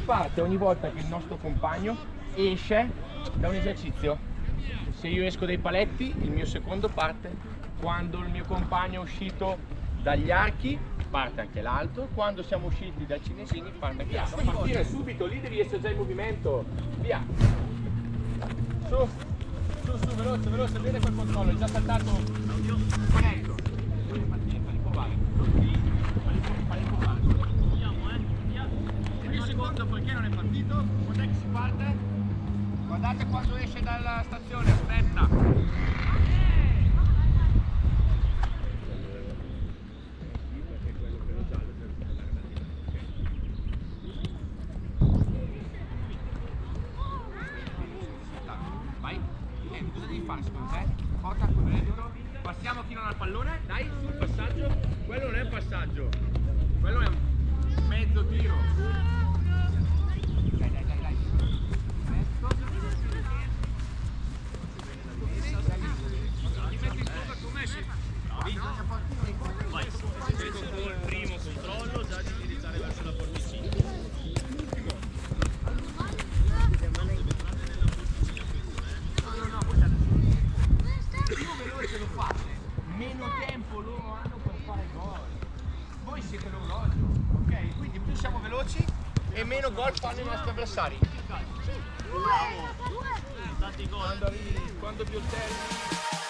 parte ogni volta che il nostro compagno esce da un esercizio. Se io esco dai paletti, il mio secondo parte. Quando il mio compagno è uscito dagli archi, parte anche l'altro. Quando siamo usciti dai cinesini, parte anche l'altro. Partire subito, lì devi essere già in movimento. Via. Su, veloce, veloce, bene quel controllo, è già saltato. Ecco. Falli provare. Falli provare. Il mio secondo perché non è partito? Quando è che si parte? Guardate quando esce dalla stazione, aspetta. Vai, cosa devi fare secondo te? Porta passiamo chi non ha il pallone, dai, sul passaggio. Quello non è un passaggio, quello è un mezzo tiro. Dai. Ecco. Ti metti in sopra come si? Vai, il primo controllo già di indirizzare verso la porticina. Più veloce lo fate, meno tempo loro hanno per fare gol. Voi siete l'orologio, ok? Quindi più siamo veloci e meno gol fanno i nostri avversari. Quando più il termine.